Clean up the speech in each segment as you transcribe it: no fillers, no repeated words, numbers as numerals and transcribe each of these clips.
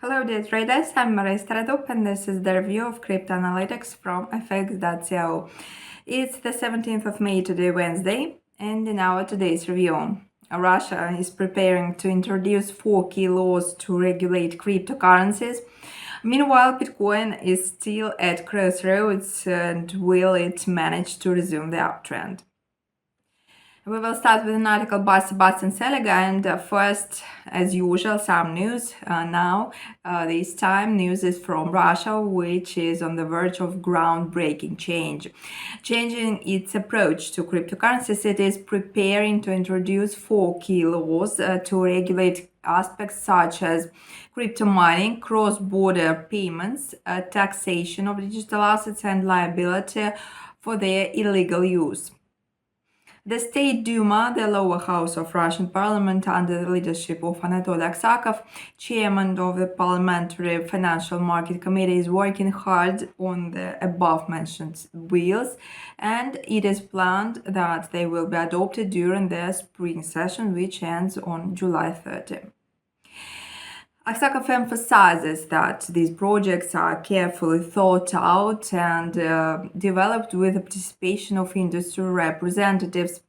Hello dear traders, I'm Maria Stradup and this is the review of crypto analytics from fx.co. It's the 17th of May today, Wednesday, and in our today's review, Russia is preparing to introduce 4 key laws to regulate cryptocurrencies. Meanwhile, Bitcoin is still at crossroads, and will it manage to resume the uptrend? We will start with an article by Sebastian Seliga, and first, as usual, some news. This time, news is from Russia, which is on the verge of groundbreaking change. Changing its approach to cryptocurrencies, it is preparing to introduce 4 key laws to regulate aspects such as crypto mining, cross-border payments, taxation of digital assets, and liability for their illegal use. The State Duma, the lower house of Russian parliament under the leadership of Anatoly Aksakov, chairman of the Parliamentary Financial Market Committee, is working hard on the above-mentioned bills, and it is planned that they will be adopted during the spring session, which ends on July 30. Aksakov emphasizes that these projects are carefully thought out and developed with the participation of industry representatives.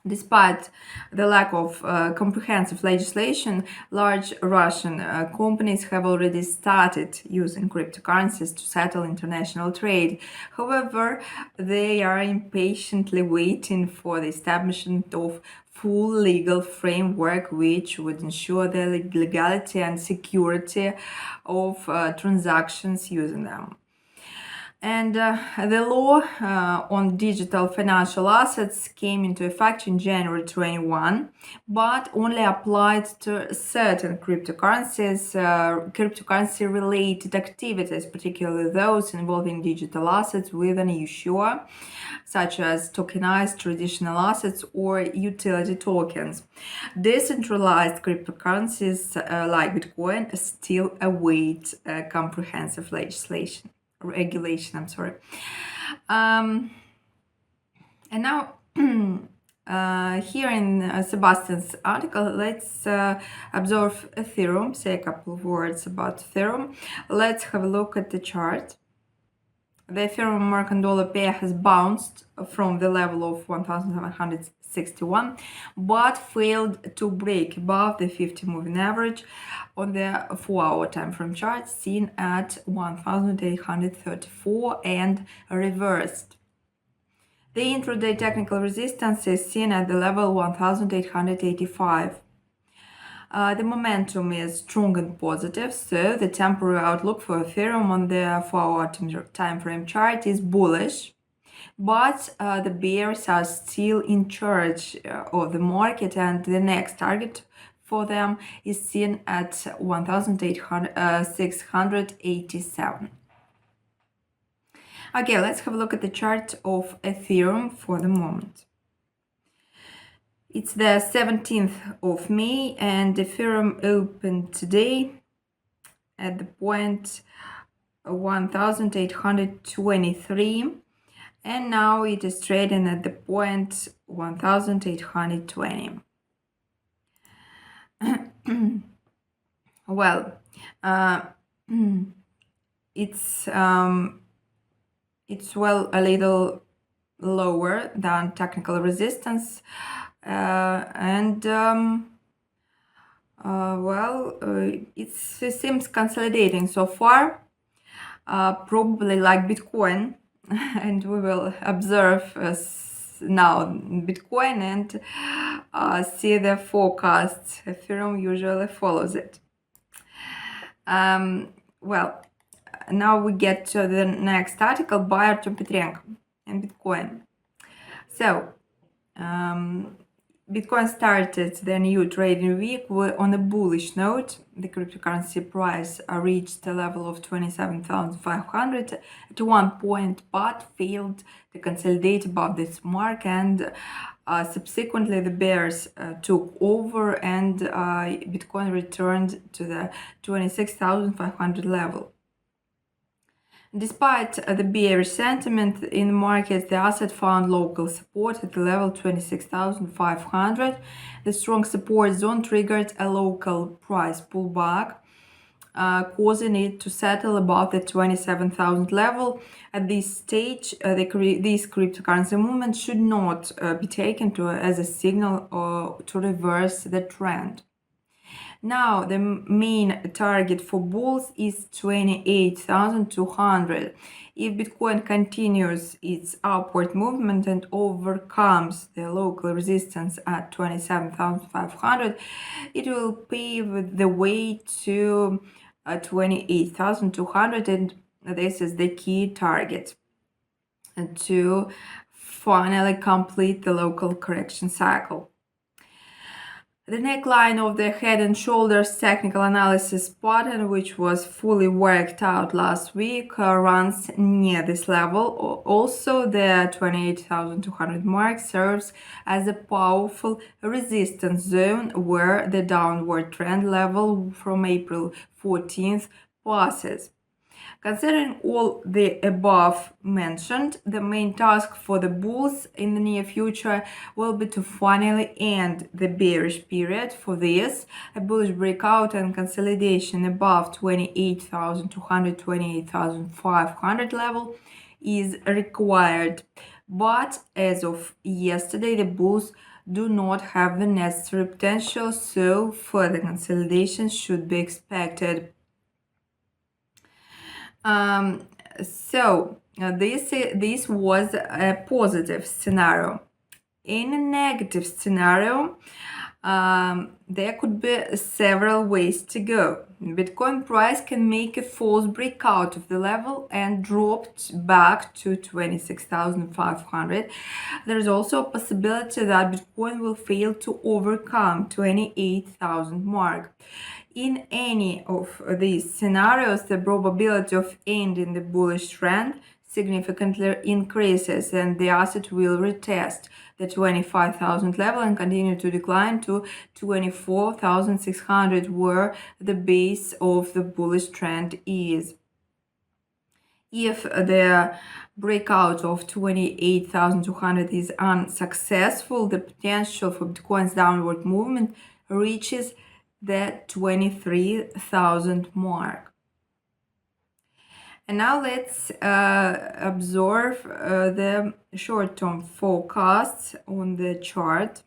Despite the lack of comprehensive legislation, large Russian companies have already started using cryptocurrencies to settle international trade. However, they are impatiently waiting for the establishment of full legal framework which would ensure the legality and security of transactions using them. And the law on digital financial assets came into effect in January 21, but only applied to certain cryptocurrencies, cryptocurrency-related activities, particularly those involving digital assets with an issuer, such as tokenized traditional assets or utility tokens. Decentralized cryptocurrencies like Bitcoin still await comprehensive regulation. And now here in Sebastian's article, let's observe Ethereum, say a couple of words about Ethereum. Let's have a look at the chart. The Ethereum American dollar pair has bounced from the level of 1,761, but failed to break above the 50 moving average on the 4-hour time frame chart, seen at 1,834 and reversed. The intraday technical resistance is seen at the level 1,885. The momentum is strong and positive, so the temporary outlook for Ethereum on the 4-hour time frame chart is bullish. But the bears are still in charge of the market, and the next target for them is seen at 1,687. Okay, let's have a look at the chart of Ethereum for the moment. It's the 17th of May, and Ethereum opened today at the point 1,823, and now it is trading at the point 1,820. Well, it's a little lower than technical resistance, it seems consolidating so far, probably like Bitcoin, and we will observe now Bitcoin and see the forecast. Ethereum usually follows it. Now we get to the next article by Artem Petrenko and Bitcoin. So, Bitcoin started the new trading week on a bullish note. The cryptocurrency price reached a level of 27,500 at one point, but failed to consolidate above this mark, and subsequently the bears took over, and Bitcoin returned to the 26,500 level. Despite the bearish sentiment in the market, the asset found local support at the level 26,500. The strong support zone triggered a local price pullback causing it to settle above the 27,000 level. At this stage, this cryptocurrency movement should not be taken as a signal to reverse the trend. Now, the main target for bulls is 28,200. If Bitcoin continues its upward movement and overcomes the local resistance at 27,500, it will pave the way to 28,200, and this is the key target to finally complete the local correction cycle. The neckline of the head and shoulders technical analysis pattern, which was fully worked out last week, runs near this level. Also, the 28,200 mark serves as a powerful resistance zone where the downward trend level from April 14th passes. Considering all the above mentioned, the main task for the bulls in the near future will be to finally end the bearish period. For this, a bullish breakout and consolidation above 28,200, 28,500 level is required. But as of yesterday, the bulls do not have the necessary potential, so further consolidation should be expected. This was a positive scenario. In a negative scenario, there could be several ways to go. Bitcoin price can make a false breakout of the level and drop back to 26,500. There is also a possibility that Bitcoin will fail to overcome 28,000 mark. In any of these scenarios, the probability of ending the bullish trend significantly increases, and the asset will retest the 25,000 level and continue to decline to 24,600, where the base of the bullish trend is. If the breakout of 28,200 is unsuccessful, the potential for Bitcoin's downward movement reaches the 23,000 mark. And now let's observe the short-term forecasts on the chart.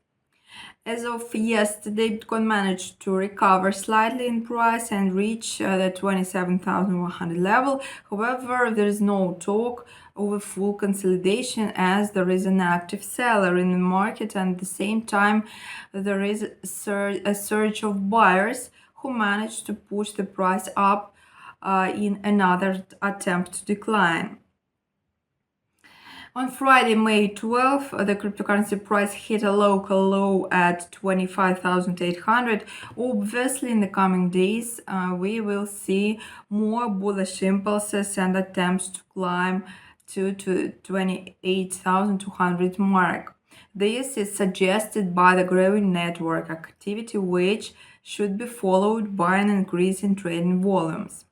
As of yesterday, Bitcoin managed to recover slightly in price and reach the 27,100 level. However, there is no talk of a full consolidation as there is an active seller in the market, and at the same time there is a surge of buyers who managed to push the price up in another attempt to decline. On Friday, May 12th, the cryptocurrency price hit a local low at 25,800. Obviously, in the coming days, we will see more bullish impulses and attempts to climb to 28,200 mark. This is suggested by the growing network activity, which should be followed by an increase in trading volumes.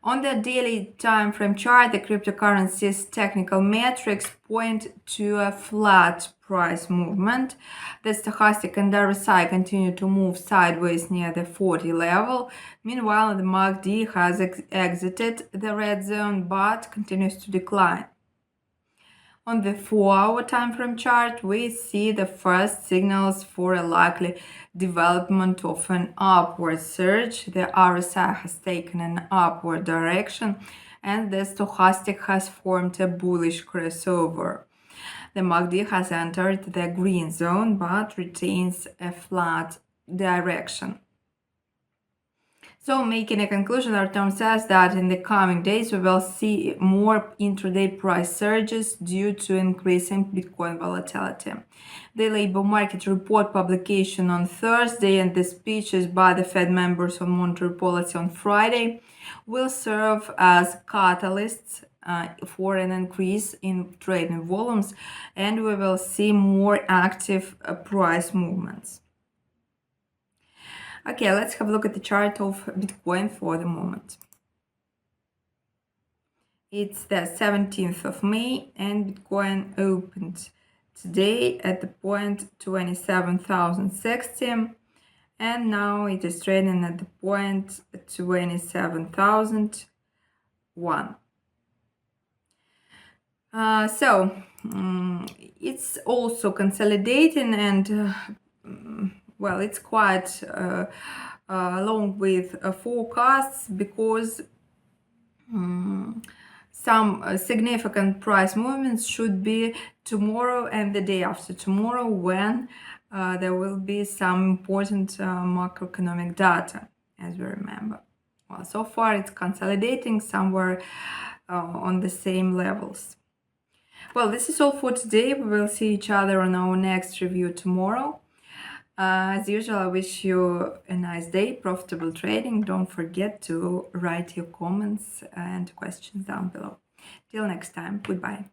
On the daily time frame chart, the cryptocurrency's technical metrics point to a flat price movement. The stochastic and RSI continue to move sideways near the 40 level. Meanwhile, the MACD has exited the red zone but continues to decline. On the 4-hour time frame chart, we see the first signals for a likely development of an upward surge. The RSI has taken an upward direction and the stochastic has formed a bullish crossover. The MACD has entered the green zone but retains a flat direction. So, making a conclusion, Artem says that in the coming days we will see more intraday price surges due to increasing Bitcoin volatility. The labor market report publication on Thursday and the speeches by the Fed members on monetary policy on Friday will serve as catalysts for an increase in trading volumes, and we will see more active price movements. Okay, let's have a look at the chart of Bitcoin for the moment. It's the 17th of May and Bitcoin opened today at the point 27,060 and now it is trading at the point 27,001. It's also consolidating, and well, it's quite along with forecasts, because some significant price movements should be tomorrow and the day after tomorrow, when there will be some important macroeconomic data, as we remember. Well, so far it's consolidating somewhere on the same levels. Well, this is all for today. We will see each other on our next review tomorrow. As usual, I wish you a nice day, profitable trading. Don't forget to write your comments and questions down below. Till next time, goodbye.